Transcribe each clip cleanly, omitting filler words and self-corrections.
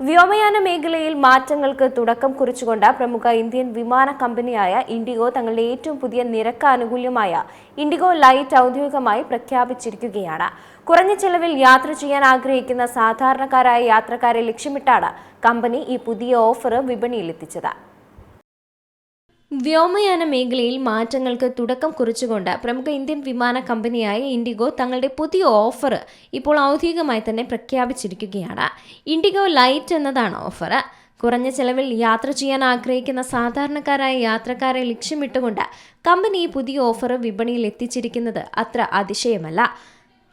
വ്യോമയാന മേഖലയിൽ മാറ്റങ്ങൾക്ക് തുടക്കം കുറിച്ചുകൊണ്ട് പ്രമുഖ ഇന്ത്യൻ വിമാന കമ്പനിയായ ഇൻഡിഗോ തങ്ങളുടെ ഏറ്റവും പുതിയ നിരക്ക് ആനുകൂല്യമായ ഇൻഡിഗോ ലൈറ്റ് ഔദ്യോഗികമായി പ്രഖ്യാപിച്ചിരിക്കുകയാണ്. കുറഞ്ഞ ചെലവിൽ യാത്ര ചെയ്യാൻ ആഗ്രഹിക്കുന്ന സാധാരണക്കാരായ യാത്രക്കാരെ ലക്ഷ്യമിട്ടാണ് കമ്പനി ഈ പുതിയ ഓഫർ വിപണിയിലെത്തിച്ചത്. വ്യോമയാന മേഖലയിൽ മാറ്റങ്ങൾക്ക് തുടക്കം കുറിച്ചുകൊണ്ട് പ്രമുഖ ഇന്ത്യൻ വിമാന കമ്പനിയായ ഇൻഡിഗോ തങ്ങളുടെ പുതിയ ഓഫർ ഇപ്പോൾ ഔദ്യോഗികമായി തന്നെ പ്രഖ്യാപിച്ചിരിക്കുകയാണ്. ഇൻഡിഗോ ലൈറ്റ് എന്നതാണ് ഓഫർ. കുറഞ്ഞ ചെലവിൽ യാത്ര ചെയ്യാൻ ആഗ്രഹിക്കുന്ന സാധാരണക്കാരായ യാത്രക്കാരെ ലക്ഷ്യമിട്ടുകൊണ്ട് കമ്പനി ഈ പുതിയ ഓഫർ വിപണിയിൽ എത്തിച്ചിരിക്കുന്നത് അത്ര അതിശയമല്ല.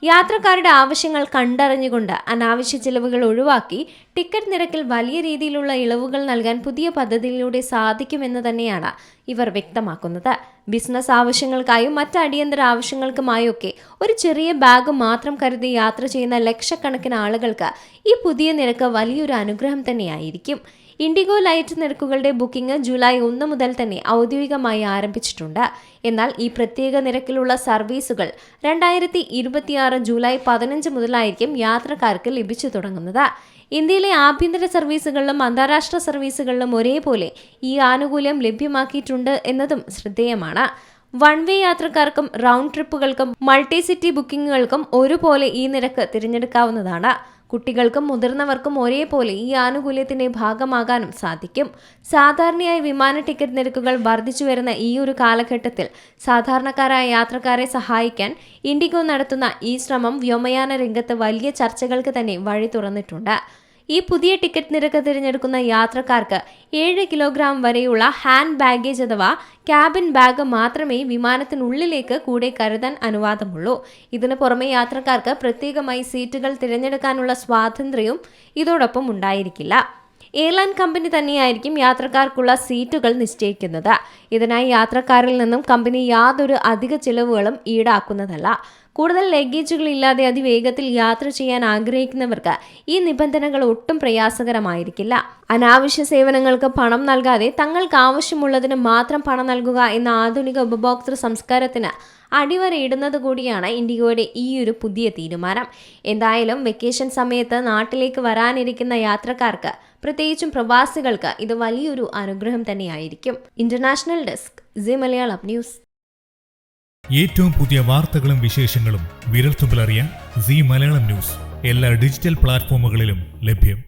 യാത്രക്കാരുടെ ആവശ്യങ്ങൾ കണ്ടറിഞ്ഞുകൊണ്ട് അനാവശ്യ ചിലവുകൾ ഒഴിവാക്കി ടിക്കറ്റ് നിരക്കിൽ വലിയ രീതിയിലുള്ള ഇളവുകൾ നൽകാൻ പുതിയ പദ്ധതിയിലൂടെ സാധിക്കുമെന്ന് തന്നെയാണ് ഇവർ വ്യക്തമാക്കുന്നത്. ബിസിനസ് ആവശ്യങ്ങൾക്കായും മറ്റ് അടിയന്തര ആവശ്യങ്ങൾക്കുമായൊക്കെ ഒരു ചെറിയ ബാഗ് മാത്രം കരുതി യാത്ര ചെയ്യുന്ന ലക്ഷക്കണക്കിന് ആളുകൾക്ക് ഈ പുതിയ നിരക്ക് വലിയൊരു അനുഗ്രഹം തന്നെയായിരിക്കും. ഇൻഡിഗോ ലൈറ്റ് നിരക്കുകളുടെ ബുക്കിംഗ് ജൂലൈ 1 മുതൽ തന്നെ ഔദ്യോഗികമായി ആരംഭിച്ചിട്ടുണ്ട്. എന്നാൽ ഈ പ്രത്യേക നിരക്കിലുള്ള സർവീസുകൾ 2026 ജൂലൈ 15 മുതലായിരിക്കും യാത്രക്കാർക്ക് ലഭിച്ചു തുടങ്ങുന്നത്. ഇന്ത്യയിലെ ആഭ്യന്തര സർവീസുകളിലും അന്താരാഷ്ട്ര സർവീസുകളിലും ഒരേപോലെ ഈ ആനുകൂല്യം ലഭ്യമാക്കിയിട്ടുണ്ട് എന്നതും ശ്രദ്ധേയമാണ്. വൺ വേ യാത്രക്കാർക്കും റൗണ്ട് ട്രിപ്പുകൾക്കും മൾട്ടി സിറ്റി ബുക്കിങ്ങുകൾക്കും ഒരുപോലെ ഈ നിരക്ക് തിരഞ്ഞെടുക്കാവുന്നതാണ്. കുട്ടികൾക്കും മുതിർന്നവർക്കും ഒരേപോലെ ഈ ആനുകൂല്യത്തിന്റെ ഭാഗമാകാനും സാധിക്കും. സാധാരണയായി വിമാന ടിക്കറ്റ് നിരക്കുകൾ വർദ്ധിച്ചു വരുന്ന ഈ ഒരു കാലഘട്ടത്തിൽ സാധാരണക്കാരായ യാത്രക്കാരെ സഹായിക്കാൻ ഇൻഡിഗോ നടത്തുന്ന ഈ ശ്രമം വ്യോമയാന രംഗത്ത് വലിയ ചർച്ചകൾക്ക് തന്നെ വഴി തുറന്നിട്ടുണ്ട്. ഈ പുതിയ ടിക്കറ്റ് നിരക്ക് തിരഞ്ഞെടുക്കുന്ന യാത്രക്കാർക്ക് 7 കിലോഗ്രാം വരെയുള്ള ഹാൻഡ് ബാഗേജ് അഥവാ ക്യാബിൻ ബാഗ് മാത്രമേ വിമാനത്തിനുള്ളിലേക്ക് കൂടെ കരുതാൻ അനുവാദമുള്ളൂ. ഇതിനു പുറമെ യാത്രക്കാർക്ക് പ്രത്യേകമായി സീറ്റുകൾ തിരഞ്ഞെടുക്കാനുള്ള സ്വാതന്ത്ര്യവും ഇതോടൊപ്പം ഉണ്ടായിരിക്കില്ല. എയർലൈൻ കമ്പനി തന്നെയായിരിക്കും യാത്രക്കാർക്കുള്ള സീറ്റുകൾ നിശ്ചയിക്കുന്നത്. ഇതിനായി യാത്രക്കാരിൽ നിന്നും കമ്പനി യാതൊരു അധിക ചിലവുകളും ഈടാക്കുന്നതല്ല. കൂടുതൽ ലഗേജുകൾ ഇല്ലാതെ അതിവേഗത്തിൽ യാത്ര ചെയ്യാൻ ആഗ്രഹിക്കുന്നവർക്ക് ഈ നിബന്ധനകൾ ഒട്ടും പ്രയാസകരമായിരിക്കില്ല. അനാവശ്യ സേവനങ്ങൾക്ക് പണം നൽകാതെ തങ്ങൾക്ക് ആവശ്യമുള്ളതിന് മാത്രം പണം നൽകുക എന്ന ആധുനിക ഉപഭോക്തൃ സംസ്കാരത്തിന് അടിവരയിടുന്നത് കൂടിയാണ് ഇൻഡിഗോയുടെ ഈ ഒരു പുതിയ തീരുമാനം. എന്തായാലും വെക്കേഷൻ സമയത്ത് നാട്ടിലേക്ക് വരാനിരിക്കുന്ന യാത്രക്കാർക്ക്, പ്രത്യേകിച്ചും പ്രവാസികൾക്ക് ഇത് വലിയൊരു അനുഗ്രഹം തന്നെയായിരിക്കും. International desk, Zee Malayalam news. ഏറ്റവും പുതിയ വാർത്തകളും വിശേഷങ്ങളും വിരൽത്തുമ്പിലറിയാൻ സീ മലയാളം ന്യൂസ് എല്ലാ ഡിജിറ്റൽ പ്ലാറ്റ്ഫോമുകളിലും ലഭ്യം.